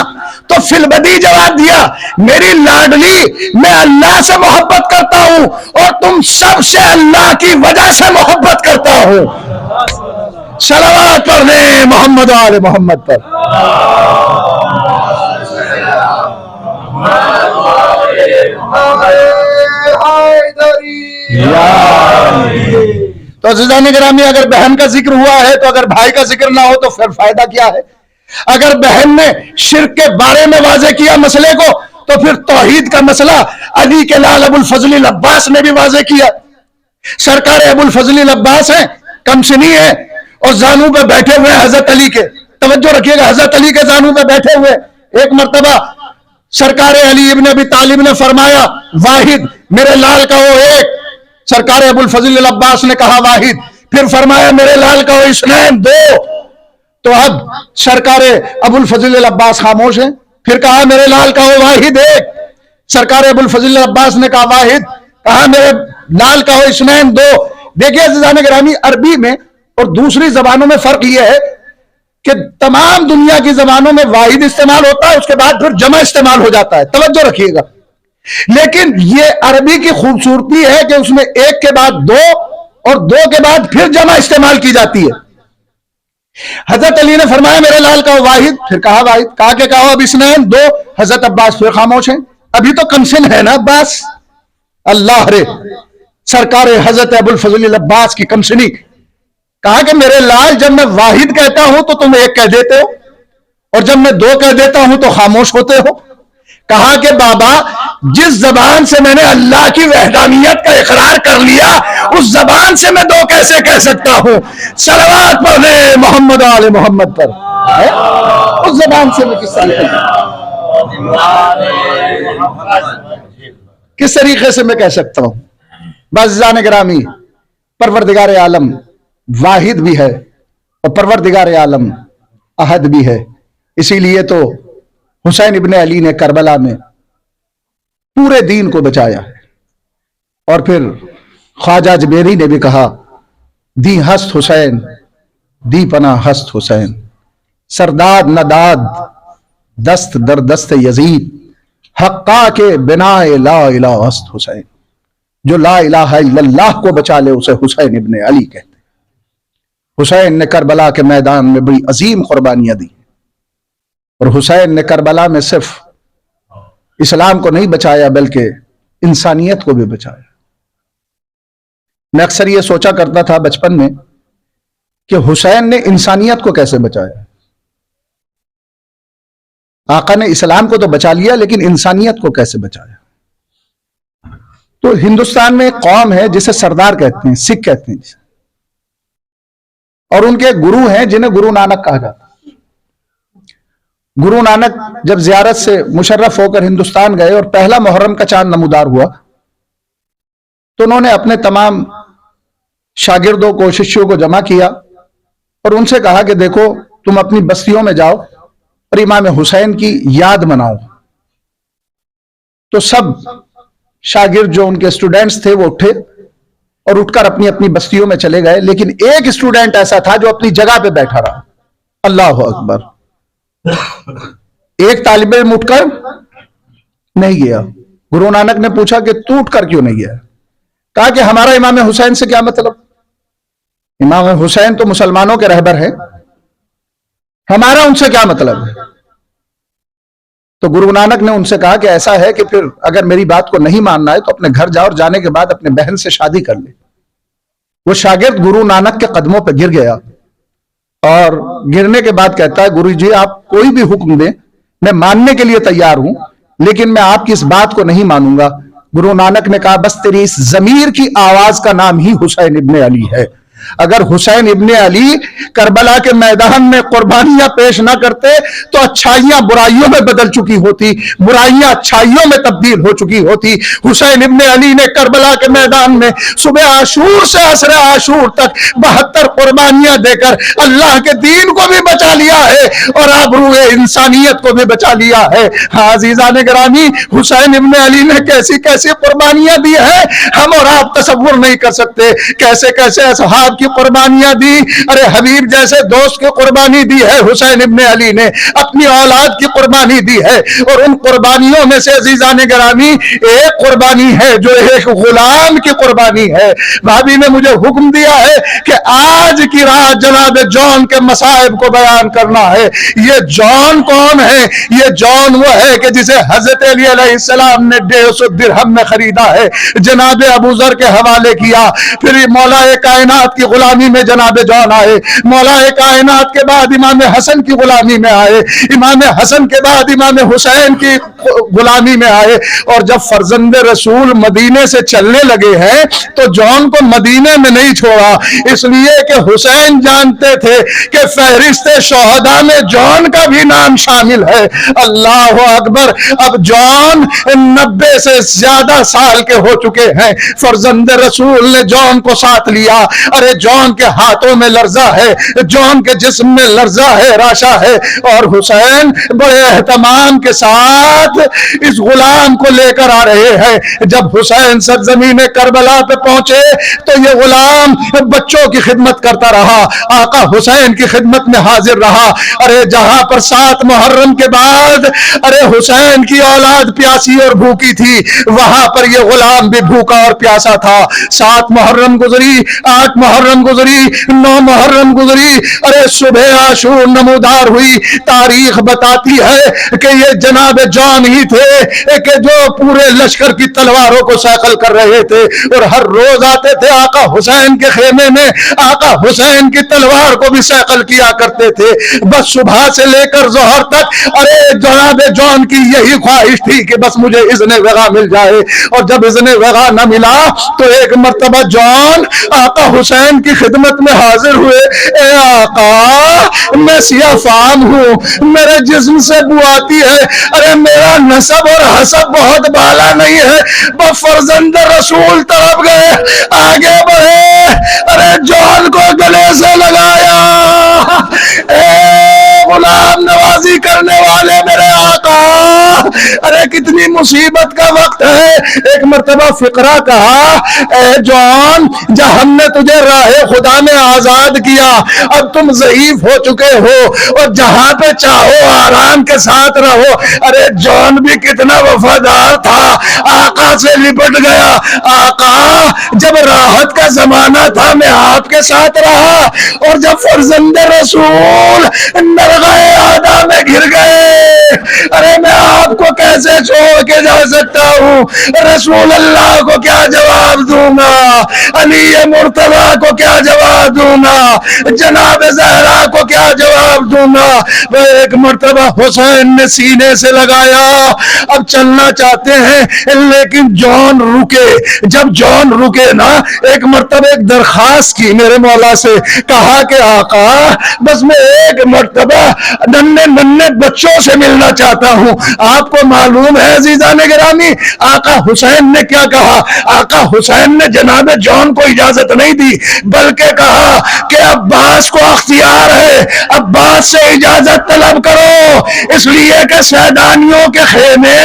تو فی البدی جواب دیا، میری لاڈلی میں اللہ سے محبت کرتا ہوں اور تم سب سے اللہ کی وجہ سے محبت کرتا ہوں. صلوات پڑھیں محمد و آل محمد پر. تو عزیزان گرامی اگر بہن کا ذکر ہوا ہے تو اگر بھائی کا ذکر نہ ہو تو پھر فائدہ کیا ہے؟ اگر بہن نے شرک کے بارے میں واضح کیا مسئلے کو تو پھر توحید کا مسئلہ علی کے لال ابو الفضل العباس نے بھی واضح کیا. سرکار ابو الفضل العباس ہیں، کمسنی ہیں، اور زانو پہ بیٹھے ہوئے حضرت علی کے. توجہ رکھیے گا، حضرت علی کے زانو پہ بیٹھے ہوئے. ایک مرتبہ سرکار علی ابن ابی طالب نے فرمایا واحد، میرے لال کا وہ ایک. سرکار ابو الفضل العباس نے کہا واحد. پھر فرمایا میرے لال کا وہ اثنین، دو. تو اب سرکار ابو الفضل العباس خاموش ہیں. پھر کہا میرے لال کا وہ واحد ایک. سرکار ابو الفضل العباس نے کہا واحد. کہا میرے لال کا وہ اثنین، دو. دیکھیے عزیزان گرامی، عربی میں اور دوسری زبانوں میں فرق یہ ہے کہ تمام دنیا کی زبانوں میں واحد استعمال ہوتا ہے، اس کے بعد پھر جمع استعمال ہو جاتا ہے. توجہ رکھیے گا. لیکن یہ عربی کی خوبصورتی ہے کہ اس میں ایک کے بعد دو اور دو کے بعد پھر جمع استعمال کی جاتی ہے. حضرت علی نے فرمایا میرے لال کا واحد. پھر کہا واحد. کہا کہ کہو اب اثنین، دو. حضرت عباس پھر خاموش ہیں. ابھی تو کمسن ہے نا عباس. اللہ رے، سرکار حضرت ابو الفضل العباس کی کمسنی. کہا کہ میرے لال جب میں واحد کہتا ہوں تو تم ایک کہہ دیتے ہو، اور جب میں دو کہہ دیتا ہوں تو خاموش ہوتے ہو. کہا کہ بابا جس زبان سے میں نے اللہ کی وحدانیت کا اقرار کر لیا اس زبان سے میں دو کیسے کہہ سکتا ہوں؟ صلوات پڑھنے محمد آل محمد پر. اس زبان سے میں کس طریقے سے میں کہہ سکتا ہوں؟ عزیزان گرامی، پروردگار عالم واحد بھی ہے اور پروردگار عالم احد بھی ہے. اسی لیے تو حسین ابن علی نے کربلا میں پورے دین کو بچایا ہے. اور پھر خواجہ جبیری نے بھی کہا دی ہست حسین، دی پناہ ہست حسین، سرداد نداد دست در دست یزید، حقا کے بنا لا الہ ہست حسین. جو لا الہ الا اللہ کو بچا لے اسے حسین ابن علی کہتے. حسین نے کربلا کے میدان میں بڑی عظیم قربانیاں دی، اور حسین نے کربلا میں صرف اسلام کو نہیں بچایا بلکہ انسانیت کو بھی بچایا. میں اکثر یہ سوچا کرتا تھا بچپن میں کہ حسین نے انسانیت کو کیسے بچایا. آقا نے اسلام کو تو بچا لیا لیکن انسانیت کو کیسے بچایا. تو ہندوستان میں ایک قوم ہے جسے سردار کہتے ہیں، سکھ کہتے ہیں جسے، اور ان کے گرو ہیں جنہیں گرو نانک کہا جاتا ہے. گرو نانک جب زیارت سے مشرف ہو کر ہندوستان گئے اور پہلا محرم کا چاند نمودار ہوا تو انہوں نے اپنے تمام شاگردوں کو، ششیوں کو جمع کیا اور ان سے کہا کہ دیکھو تم اپنی بستیوں میں جاؤ اور امام حسین کی یاد مناؤ. تو سب شاگرد جو ان کے اسٹوڈنٹس تھے وہ اٹھے اور اٹھ کر اپنی اپنی بستیوں میں چلے گئے، لیکن ایک اسٹوڈنٹ ایسا تھا جو اپنی جگہ پہ بیٹھا رہا. اللہ اکبر. ایک طالب علم اٹھ کر نہیں گیا. گرو نانک نے پوچھا کہ تو اٹھ کر کیوں نہیں گیا؟ کہا کہ ہمارا امام حسین سے کیا مطلب؟ امام حسین تو مسلمانوں کے رہبر ہیں، ہمارا ان سے کیا مطلب ہے؟ تو گرو نانک نے ان سے کہا کہ ایسا ہے کہ پھر اگر میری بات کو نہیں ماننا ہے تو اپنے گھر جاؤ اور جانے کے بعد اپنے بہن سے شادی کر لے. وہ شاگرد گرو نانک کے قدموں پہ گر گیا اور گرنے کے بعد کہتا ہے گرو جی آپ کوئی بھی حکم دیں میں ماننے کے لیے تیار ہوں، لیکن میں آپ کی اس بات کو نہیں مانوں گا. گرو نانک نے کہا بس تیری اس ضمیر کی آواز کا نام ہی حسین ابن علی ہے. اگر حسین ابن علی کربلا کے میدان میں قربانیاں پیش نہ کرتے تو اچھائیاں برائیوں میں بدل چکی ہوتی، برائیاں اچھائیوں میں تبدیل ہو چکی ہوتی. حسین ابن علی نے کربلا کے میدان میں صبح عاشور سے عصر عاشور تک 72 قربانیاں دے کر اللہ کے دین کو بھی بچا لیا ہے اور آبروئے انسانیت کو بھی بچا لیا ہے. عزیزان گرامی، حسین ابن علی نے کیسی کیسی قربانیاں دی ہیں ہم اور آپ تصور نہیں کر سکتے. کیسے کیسے اصحاب کی قربانیاں دی. ارے حبیب جیسے دوست کی قربانی دی ہے حسین ابن علی نے، اپنی اولاد کی قربانی دی ہے. اور ان قربانیوں میں سے عزیزان گرامی ایک قربانی ہے جو ایک غلام کی قربانی ہے. بھابی نے مجھے حکم دیا ہے کہ آج کی رات جناب جون کے مصائب کو بیان کرنا ہے. یہ جون کون ہے؟ یہ جون وہ ہے کہ جسے حضرت علی علیہ السلام نے 150 درہم میں خریدا ہے، جناب ابو ذر کے حوالے کیا، پھر مولا کائنات کی کی غلامی میں جناب جان آئے، مولا کائنات کے بعد امام حسن کی غلامی میں آئے، امام حسن کے بعد امام حسین کی غلامی میں آئے، اور جب فرزند رسول مدینے سے چلنے لگے ہیں تو جان کو مدینے میں نہیں چھوڑا، اس لیے کہ حسین جانتے تھے کہ فہرست شہداء میں جان کا بھی نام شامل ہے۔ اللہ اکبر! اب جان 90 سے زیادہ سال کے ہو چکے ہیں، فرزند رسول نے جان کو ساتھ لیا۔ ارے جان کے ہاتھوں میں لرزہ ہے، جان کے جسم میں لرزہ ہے، راشا ہے، اور حسین بڑے اہتمام کے ساتھ اس غلام کو لے کر آ رہے ہیں۔ جب حسین سرزمین کربلا پہ پہنچے تو یہ غلام بچوں کی خدمت کرتا رہا، آقا حسین کی خدمت میں حاضر رہا۔ ارے جہاں پر 7 محرم کے بعد ارے حسین کی اولاد پیاسی اور بھوکی تھی، وہاں پر یہ غلام بھی بھوکا اور پیاسا تھا۔ 7 محرم گزری، 8 محرم گزری، 9 محرم گزری، ارے صبح عاشور نمودار ہوئی۔ تاریخ بتاتی ہے کہ یہ جناب جان ہی تھے کہ جو پورے لشکر کی تلواروں کو سیقل کر رہے تھے، اور ہر روز آتے تھے آقا حسین کے خیمے میں، آقا حسین کی تلوار کو بھی سیقل کیا کرتے تھے۔ بس صبح سے لے کر ظہر تک ارے جناب جان کی یہی خواہش تھی کہ بس مجھے اذن وغا مل جائے، اور جب اذن وغا نہ ملا تو ایک مرتبہ جان آقا حسین کی خدمت میں حاضر ہوئے۔ اے آقا، میں سیاہ فام ہوں، میرے جسم سے بو آتی ہے، ارے میرا نسب اور حسب بہت بالا نہیں ہے، وہ فرزند رسول طرف گئے، آگے بڑھے، ارے جان کو گلے سے لگایا۔ اے غلام نوازی کرنے والے میرے آقا، ارے کتنی مصیبت کا وقت ہے۔ ایک مرتبہ فقرہ کہا، اے جان، جب ہم نے تجھے راہ خدا میں آزاد کیا، اب تم ضعیف ہو چکے ہو، اور جہاں پہ چاہو آرام کے ساتھ رہو۔ ارے جان بھی کتنا وفادار تھا، آقا سے لپٹ گیا۔ آقا، جب راحت کا زمانہ تھا میں آپ کے ساتھ رہا، اور جب فرزند رسول نرغائے آدھا میں گر گئے، ارے میں آپ کو کیسے چھوڑ کے جا سکتا ہوں؟ رسول اللہ کو کیا جواب دوں گا؟ علی مرتضی کو کیا جواب دوں گا؟ جناب زہرا کو کیا جواب دوں گا؟ وہ ایک مرتبہ حسین نے سینے سے لگایا، اب چلنا چاہتے ہیں لیکن جان رکے۔ جب جان رکے نا، ایک مرتبہ ایک درخواست کی میرے مولا سے، کہا کہ آقا بس میں ایک مرتبہ ننھے بچوں سے ملنا چاہتا ہوں۔ آپ کو معلوم ہے عزیزان گرامی آقا حسین نے کیا کہا؟ آقا حسین نے جناب جان کو اجازت نہیں دی، بلکہ کہا کہ عباس کو اختیار ہے، عباس سے اجازت طلب کرو، اس لیے کہ سیدانیوں کے خیمے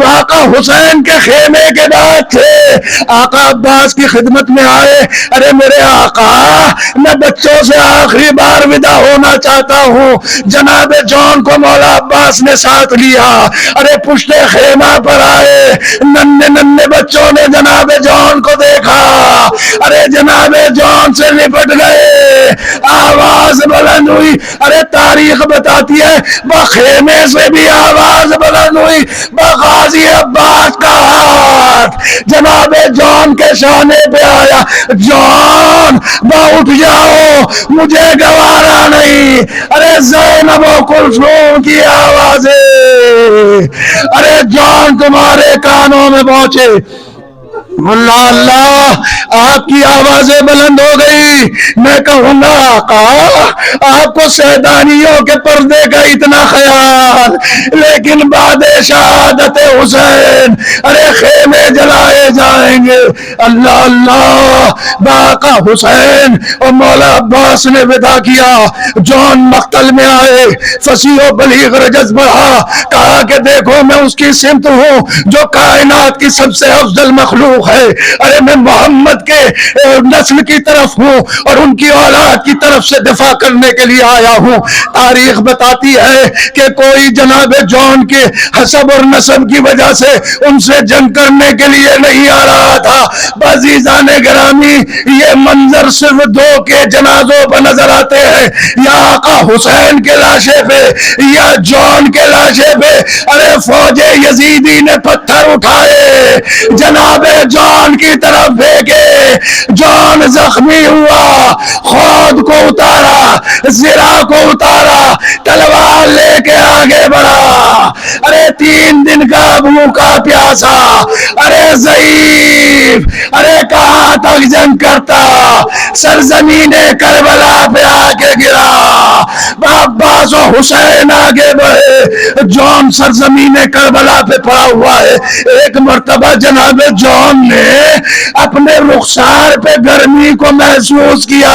آقا حسین کے خیمے کے بعد تھے۔ آقا عباس کی خدمت میں آئے، ارے میرے آقا، میں بچوں سے آخری بار ودا ہونا چاہتا ہوں۔ جناب جان کو مولا عباس نے ساتھ لیا، ارے پشت خیمہ پر آئے، ننھے بچوں نے جناب جان کو دیکھا، ارے جناب جان سے لپٹ گئے، آواز بلند ہوئی۔ ارے تاریخ بتاتی ہے خیمے سے بھی آواز بلند ہوئی، غازی عباس کا ہاتھ جناب جان کے شانے پہ آیا۔ جان اٹھ جاؤ، مجھے گوارا نہیں۔ ارے زینب و کلثوم کی آوازیں ارے جان تمہارے کانوں میں پہنچے۔ اللہ اللہ، آپ کی آوازیں بلند ہو گئی۔ میں کہوں گا آقا، آپ کو سیدانیوں کے پردے کا اتنا خیال، لیکن بعد شہادت حسین ارے خیمے جلائے جائیں گے۔ اللہ اللہ، آقا حسین اور مولا عباس نے ودا کیا۔ جان مقتل میں آئے، فصیح و بلیغ رجز بڑھا، کہا کہ دیکھو میں اس کی سمت ہوں جو کائنات کی سب سے افضل مخلوق ہے۔ ارے میں محمد کے نسل کی طرف ہوں اور ان کی اولاد کی طرف سے دفاع کرنے کے لیے آیا ہوں۔ تاریخ بتاتی ہے کہ کوئی جناب جان کے حسب اور نسب کی وجہ سے ان سے جنگ کرنے کے لیے نہیں نہیں آ رہا تھا۔ عزیزان گرامی، یہ منظر صرف دو کے جنازوں پر نظر آتے ہیں، یا آقا حسین کے لاشے پہ یا جون کے لاشے پہ۔ ارے فوج یزیدی نے پتھر اٹھائے، جناب جون کی طرف پھینکے، جون زخمی ہوا، خود کو اتارا، زرا کو اتارا، تلوار لے کے آگے بڑھا۔ ارے 3 دن کا بھوکا پیاسا، ارے ضعیف، ارے کہاں تک جنگ کرتا، سرزمین کربلا پہ آ کے گرا۔ عباس و حسین آگے بڑھے، جون سرزمین کربلا پہ پڑا ہوا ہے۔ ایک مرتبہ جناب جون نے اپنے رخسار پہ گرمی کو محسوس کیا۔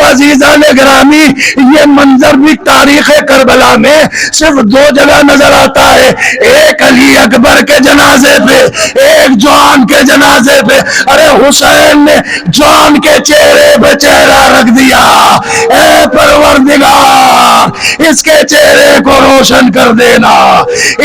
عزیزان گرامی، یہ منظر بھی تاریخ کربلا میں صرف 2 جگہ نظر آتا ہے، ایک علی اکبر کے جنازے پہ، ایک جون کے جنازے پہ۔ ارے حسین نے جون کے چہرے پہ چہرہ رکھ دیا، اے پروردگار اس کے چہرے کو روشن کر دینا،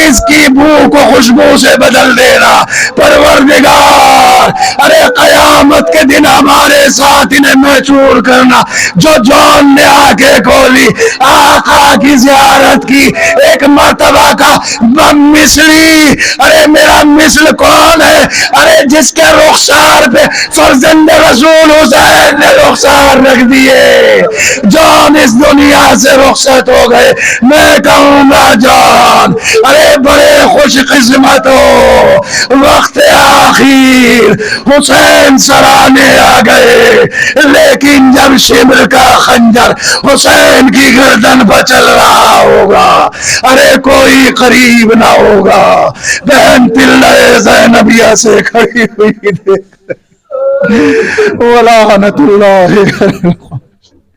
اس کی بو کو خوشبو سے بدل دینا پروردگار۔ ارے قیامت کے دن ہمارے ساتھ انہیں محشور کرنا۔ جو جون نے آنکھیں کھولی، آقا کی زیارت کی، ایک مرتبہ کا مثلی، ارے میرا مثل کون ہے؟ ارے جس کے رخسار پہ فرزند رسول حسین نے رخسار رکھ دیے۔ جون اس دنیا سے رخصت ہو گئے، میں کہوں گا جون ارے بڑے خوش قسمت ہو، وقت آخر حسین سرانے آ گئے، لیکن جب شبر کا خنجر حسین کی گردن پر چل رہا ہوگا، ارے کوئی قریب نہ ہوگا۔ بہن تلہ زینبیہ سے کھڑی ہوئی دیکھ، وَلَعْنَةُ اللَّهِ